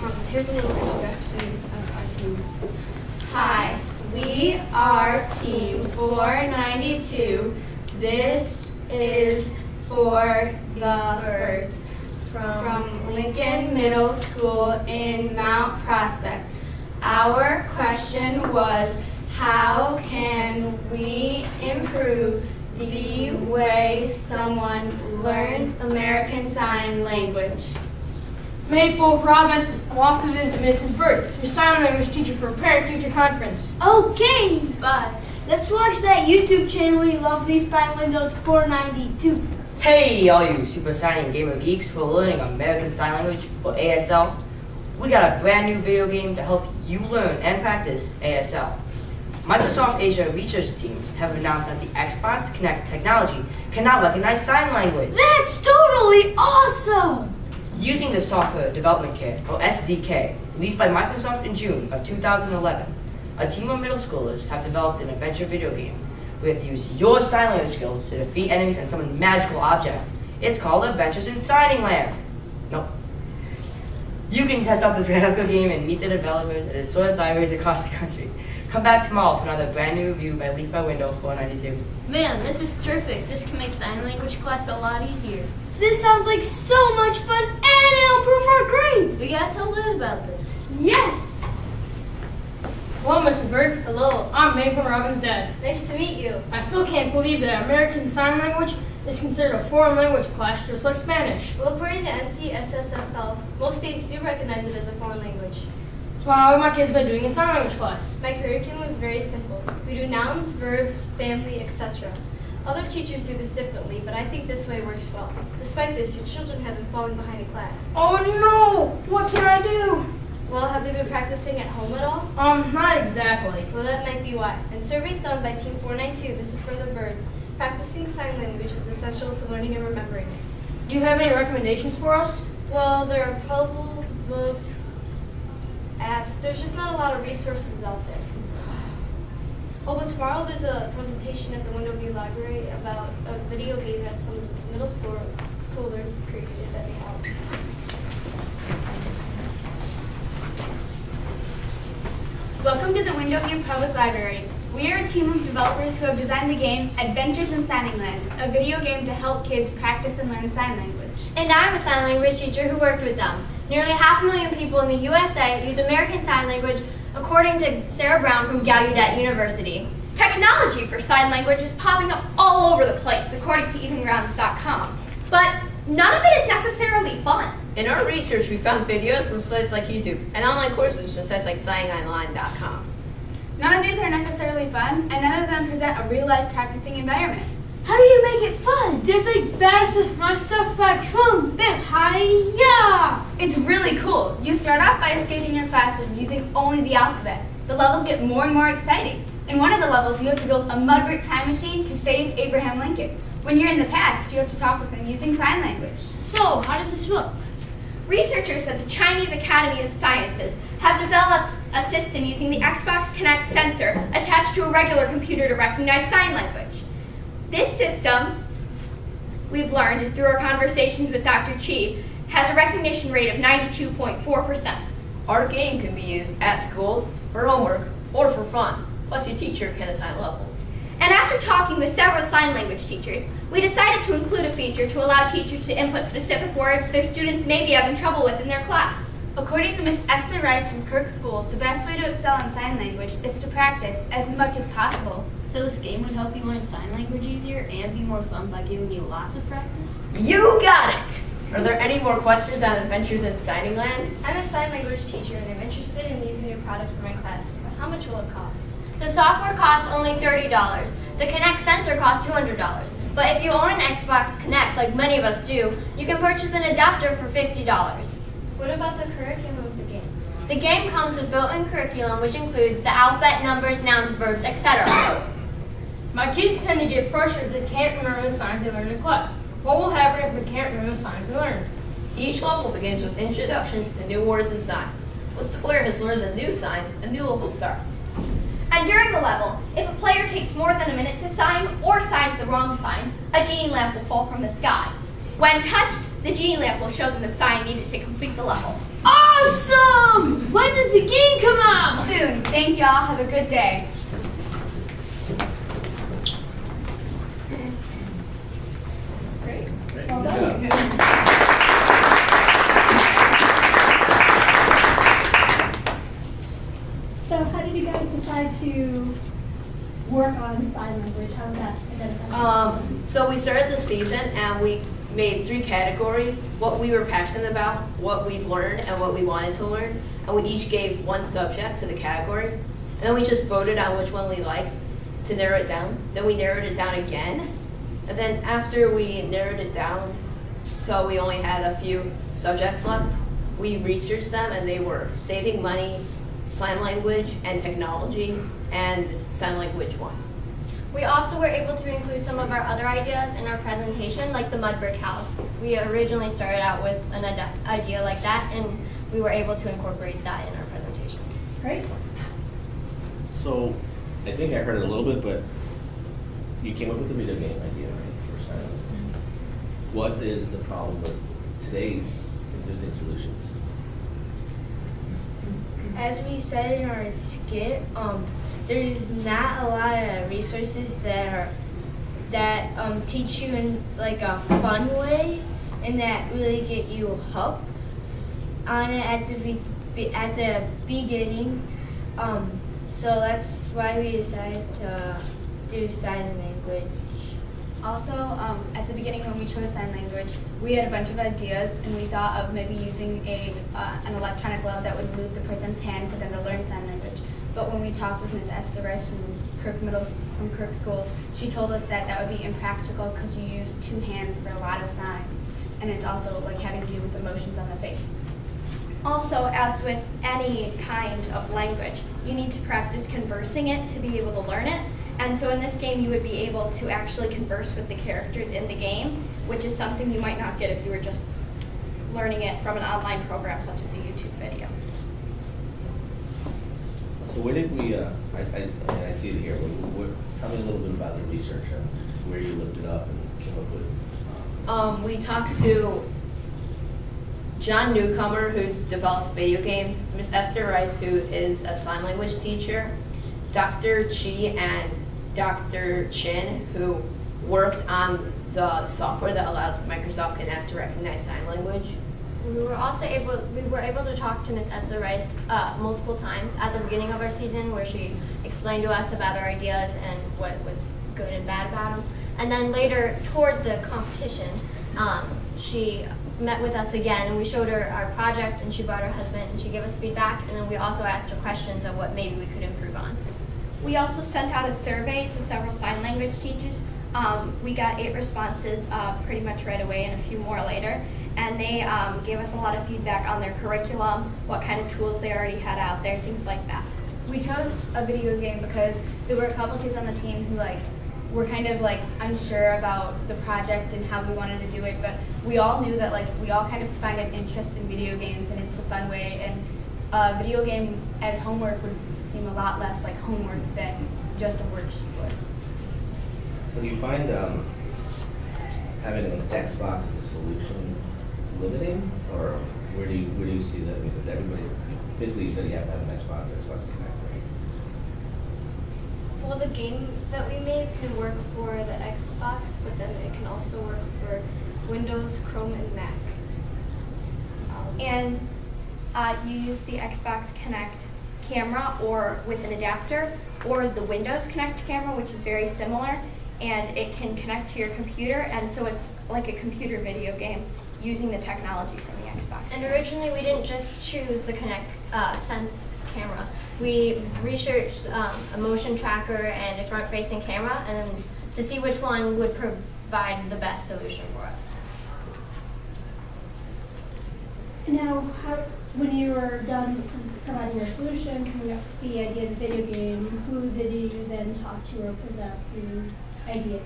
Here's an introduction of our team. Hi, we are Team 492. This is for the birds from Lincoln Middle School in Mount Prospect. Our question was, how can we improve the way someone learns American Sign Language? Maple, Robin, I'm off to visit Mrs. Bird, your sign language teacher for a parent-teacher conference. Okay, bud. Let's watch that YouTube channel you love, Leaf by Windows 492. Hey, all you super signing gamer geeks who are learning American Sign Language, or ASL. We got a brand new video game to help you learn and practice ASL. Microsoft Asia research teams have announced that the Xbox Kinect technology can now recognize sign language. That's totally awesome! Using the Software Development Kit, or SDK, released by Microsoft in June of 2011, a team of middle schoolers have developed an adventure video game where you use your sign language skills to defeat enemies and summon magical objects. It's called Adventures in Signing Land. No. You can test out this radical game and meet the developers at assorted libraries across the country. Come back tomorrow for another brand new review by Leaf by Window 492. Man, this is terrific. This can make sign language class a lot easier. This sounds like so much fun, and it'll improve our grades. We gotta tell Liz about this. Yes. Hello, Mrs. Bird. Hello. I'm Maple, Robin's dad. Nice to meet you. I still can't believe that American Sign Language is considered a foreign language class just like Spanish. Well, according to NCSSFL, most states do recognize it as a foreign language. So how have my kids been doing in sign language class? My curriculum is very simple. We do nouns, verbs, family, etc. Other teachers do this differently, but I think this way works well. Despite this, your children have been falling behind in class. Oh no! What can I do? Well, have they been practicing at home at all? Not exactly. Well, that might be why. In surveys done by Team 492, this is for the birds, practicing sign language is essential to learning and remembering it. Do you have any recommendations for us? Well, there are puzzles, books, apps. There's just not a lot of resources out there. Oh, but tomorrow there's a presentation at the Window View Library about a video game that some middle schoolers created that helped. Welcome to the Window View Public Library. We are a team of developers who have designed the game Adventures in Signing Land, a video game to help kids practice and learn sign language. And I'm a sign language teacher who worked with them. Nearly 500,000 people in the USA use American Sign Language, according to Sarah Brown from Gallaudet University. Technology for sign language is popping up all over the place, according to evengrounds.com. But none of it is necessarily fun. In our research, we found videos on sites like YouTube and online courses from sites like SigninOnline.com. None of these are necessarily fun, and none of them present a real-life practicing environment. How do you make it fun? Do you think that's just my stuff like boom, bam, hi-ya? It's really cool. You start off by escaping your classroom using only the alphabet. The levels get more and more exciting. In one of the levels, you have to build a mud-brick time machine to save Abraham Lincoln. When you're in the past, you have to talk with him using sign language. So, how does this look? Researchers at the Chinese Academy of Sciences have developed a system using the Xbox Kinect sensor attached to a regular computer to recognize sign language. This system, we've learned through our conversations with Dr. Chi, has a recognition rate of 92.4%. Our game can be used at schools, for homework, or for fun. Plus, your teacher can assign levels. And after talking with several sign language teachers, we decided to include a feature to allow teachers to input specific words their students may be having trouble with in their class. According to Miss Esther Rice from Kirk School, the best way to excel in sign language is to practice as much as possible. So this game would help you learn sign language easier and be more fun by giving you lots of practice? You got it! Are there any more questions on Adventures in Signing Land? I'm a sign language teacher and I'm interested in using your product for my classroom. How much will it cost? The software costs only $30. The Kinect sensor costs $200. But if you own an Xbox Kinect, like many of us do, you can purchase an adapter for $50. What about the curriculum of the game? The game comes with built-in curriculum, which includes the alphabet, numbers, nouns, verbs, etc. My kids tend to get frustrated if they can't remember the signs they learned in class. What will happen if they can't remember the signs they learned? Each level begins with introductions to new words and signs. Once the player has learned the new signs, a new level starts. And during the level, if a player takes more than a minute to sign or signs the wrong sign, a genie lamp will fall from the sky. When touched, the genie lamp will show them the sign needed to complete the level. Awesome! the game come out? Soon. Thank y'all. Have a good day. So how did you guys decide to work on sign language? How was that identified? So we started the season and we made 3 categories: what we were passionate about, what we learned, and what we wanted to learn. And we each gave 1 subject to the category. And then we just voted on which one we liked to narrow it down. Then we narrowed it down again. And then after we narrowed it down, so we only had a few subjects left, we researched them and they were saving money, sign language, and technology, and sign language 1. We also were able to include some of our other ideas in our presentation, like the mud brick house. We originally started out with an idea like that, and we were able to incorporate that in our presentation. Great. So, I think I heard it a little bit, but you came up with the video game idea, right, for sign language. What is the problem with today's existing solutions? As we said in our skit, there's not a lot of resources that teach you in like a fun way and that really get you hooked on it at the beginning. So that's why we decided to do sign language. Also, at the beginning when we chose sign language, we had a bunch of ideas, and we thought of maybe using an electronic glove that would move the person's hand for them to learn sign language. But when we talked with Ms. Esther Rice from Kirk School, she told us that that would be impractical because you use 2 hands for a lot of signs, and it's also like having to do with emotions on the face. Also, as with any kind of language, you need to practice conversing it to be able to learn it. And so in this game, you would be able to actually converse with the characters in the game, which is something you might not get if you were just learning it from an online program such as a YouTube video. So where did we, I see it here, but tell me a little bit about the research and where you looked it up and came up with. We talked to John Newcomer, who develops video games, Miss Esther Rice, who is a sign language teacher, Dr. Chi and Dr. Chin, who worked on the software that allows Microsoft Connect to recognize sign language. We were able to talk to Ms. Esther Rice multiple times at the beginning of our season, where she explained to us about our ideas and what was good and bad about them. And then later, toward the competition, she met with us again, and we showed her our project, and she brought her husband, and she gave us feedback, and then we also asked her questions on what maybe we could improve on. We also sent out a survey to several sign language teachers. We got 8 responses pretty much right away and a few more later. And they gave us a lot of feedback on their curriculum, what kind of tools they already had out there, things like that. We chose a video game because there were a couple kids on the team who were kind of unsure about the project and how we wanted to do it, but we all knew that we all kind of find an interest in video games and it's a fun way, and a video game as homework would seem a lot less like homework than just a worksheet would. So do you find having an Xbox as a solution limiting, or where do you see that? Because everybody, basically you said you have to have an Xbox Connect, right? Well, the game that we made can work for the Xbox, but then it can also work for Windows, Chrome, and Mac. And you use the Xbox Connect camera or with an adapter, or the Windows Connect camera, which is very similar, and it can connect to your computer, and so it's like a computer video game using the technology from the Xbox. And originally we didn't just choose the Connect Sense camera. We researched a motion tracker and a front-facing camera, and then to see which one would provide the best solution for us. Now, when you were done providing your solution, coming up with the idea of the video game, who did you then talk to or present the idea to?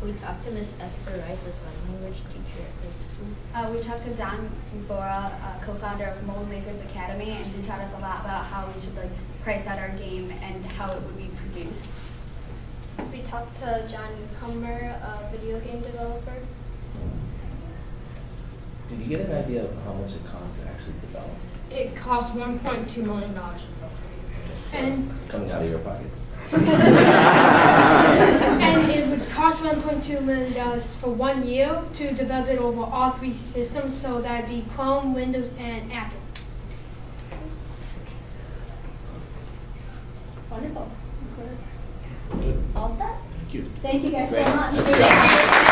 We talked to Miss Esther Rice, a sign language teacher at Kirk School. We talked to Don Bora, co-founder of Mold Makers Academy, and he taught us a lot about how we should price out our game and how it would be produced. We talked to John Newcomer, a video game developer. Did you get an idea of how much it costs to actually develop? It cost $1.2 million. And, Coming out of your pocket. and it would cost $1.2 million for 1 year to develop it over all 3 systems, so that'd be Chrome, Windows, and Apple. Wonderful. Good. All set? Thank you. Thank you guys Great. so much. Thank you.